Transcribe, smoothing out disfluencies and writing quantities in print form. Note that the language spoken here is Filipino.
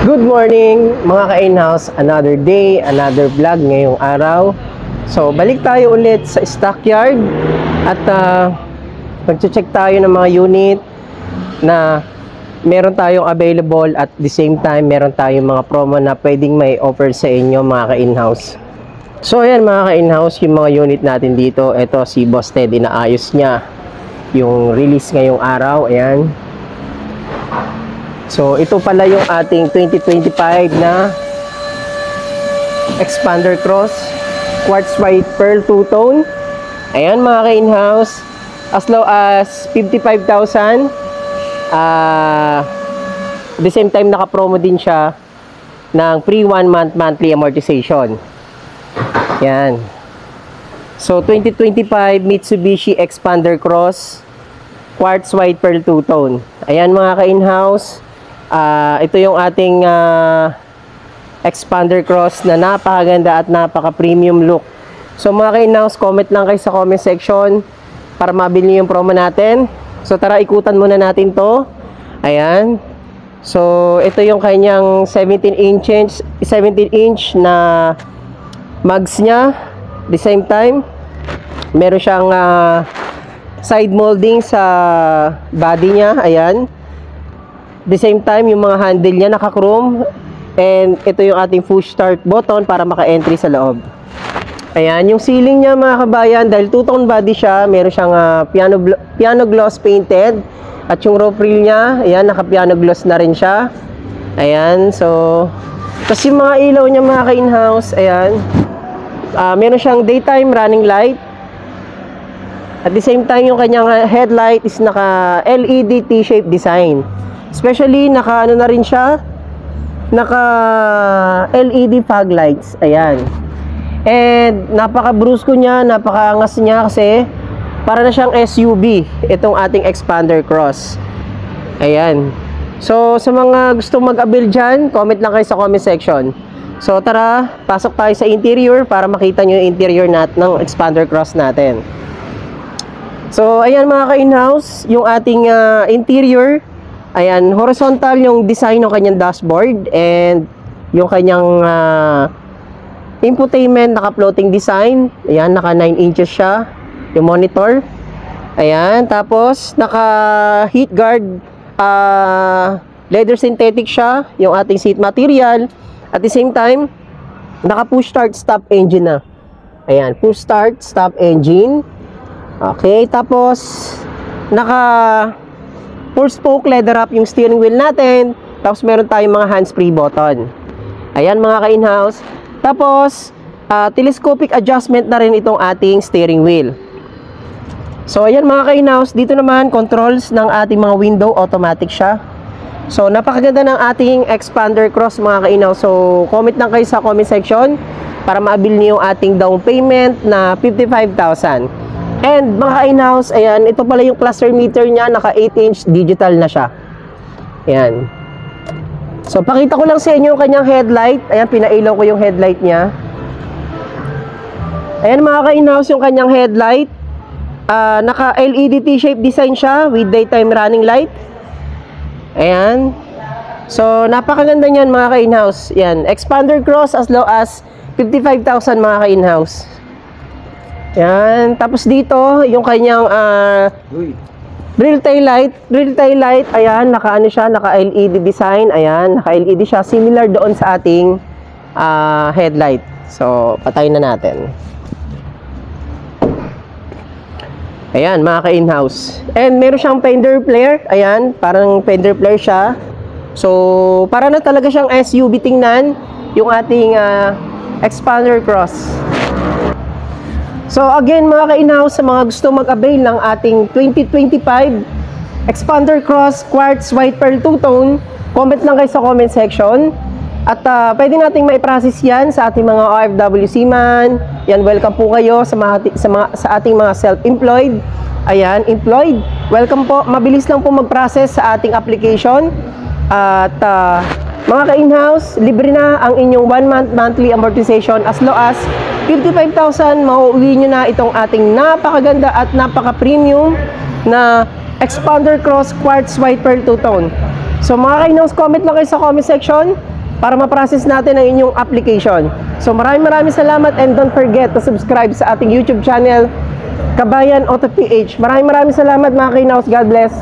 Good morning mga ka-in-house, another day, another vlog ngayong araw. So balik tayo ulit sa stockyard at mag-check tayo ng mga unit na meron tayong available at the same time meron tayong mga promo na pwedeng may offer sa inyo mga ka-in-house. So ayan mga ka-in-house, yung mga unit natin dito, ito si Boss Ted, inaayos niya yung release ngayong araw, ayan. So, ito pala yung ating 2025 na Expander Cross Quartz White Pearl Two-Tone. Ayan mga ka-in-house, as low as 55,000. At the same time, naka-promo din siya ng free 1 month monthly amortization. Ayan. So, 2025 Mitsubishi Expander Cross Quartz White Pearl Two-Tone. Ayan mga ka-in-house. Ito yung ating Expander Cross na napakaganda at napaka-premium look. So mga ka-in-house, comment lang kayo sa comment section para mabili niyo yung promo natin. So tara, ikutan muna natin to. Ayan. So ito yung kanyang 17 inch na mugs niya. The same time, meron siyang side molding sa body niya. Ayan. The same time, yung mga handle niya naka-chrome. And ito yung ating push start button para maka-entry sa loob. Ayan, yung ceiling niya mga kabayan, dahil two-tone body siya, meron siyang piano gloss painted. At yung roof rail niya, ayan, naka-piano gloss na rin siya. Ayan, so tapos yung mga ilaw niya mga ka-in-house, ayan, meron siyang daytime running light. At the same time, yung kanyang headlight is naka LED T-shape design. Especially, naka ano na rin siya, naka LED fog lights. Ayan. And napaka-brusco niya, napaka-angas niya kasi para na siyang SUV itong ating Expander Cross. Ayan. So, sa mga gustong mag-avail dyan, comment lang kayo sa comment section. So, tara, pasok tayo sa interior para makita nyo yung interior ng Expander Cross natin. So, ayan mga ka-in-house, yung ating interior. Ayan, horizontal yung design ng kanyang dashboard and yung kanyang infotainment, naka-floating design. Ayan, naka 9 inches siya, yung monitor. Ayan, tapos naka heat guard, leather synthetic siya, yung ating seat material. At the same time, naka push start stop engine na. Ayan, push start stop engine. Okay, tapos naka 4-spoke leather wrap yung steering wheel natin. Tapos meron tayong mga hands-free button. Ayan mga ka-in-house. Tapos telescopic adjustment na rin itong ating steering wheel. So ayan mga ka-in-house, dito naman controls ng ating mga window, automatic siya. So napakaganda ng ating Expander Cross mga ka-in-house. So comment lang kayo sa comment section para ma-avail niyo yung ating down payment na 55,000. And mga ka-in-house, ayan, ito pala yung cluster meter niya, naka 8-inch digital na siya. Ayan. So, pakita ko lang sa inyo yung kanyang headlight. Ayan, pinailaw ko yung headlight niya. Ayan mga ka-in-house, yung kanyang headlight. Naka LED T-shape design siya with daytime running light. Ayan. So, napakaganda niyan mga ka-in-house. Ayan, Expander Cross as low as 55,000 mga ka-in-house. Yan, tapos dito yung kanyang rear tail light, ayan, naka ano siya, naka LED design, ayan, naka LED siya, similar doon sa ating headlight. So, patayin na natin. Ayan, mga ka-in-house. And meron siyang fender flare, ayan, parang fender flare siya. So, para na talaga siyang SUV tingnan yung ating Expander Cross. So again mga ka-in-house, sa mga gusto mag-avail ng ating 2025 Expander Cross Quartz White Pearl Two-Tone, comment lang kayo sa comment section. At pwede nating maiprocess yan sa ating mga OFW seaman. Yan, welcome po kayo sa ating mga self-employed. Ayan, employed. Welcome po, mabilis lang po mag-process sa ating application. At mga ka-in-house, libre na ang inyong 1 month monthly amortization as low as 55,000. Mauuwi nyo na itong ating napakaganda at napaka-premium na Expander Cross Quartz White Pearl Two-Tone. So mga ka-in-house, comment lang kayo sa comment section para ma-process natin ang inyong application. So maraming salamat, and don't forget to subscribe sa ating YouTube channel, Kabayan Auto PH. Maraming salamat mga Kinaos. God bless.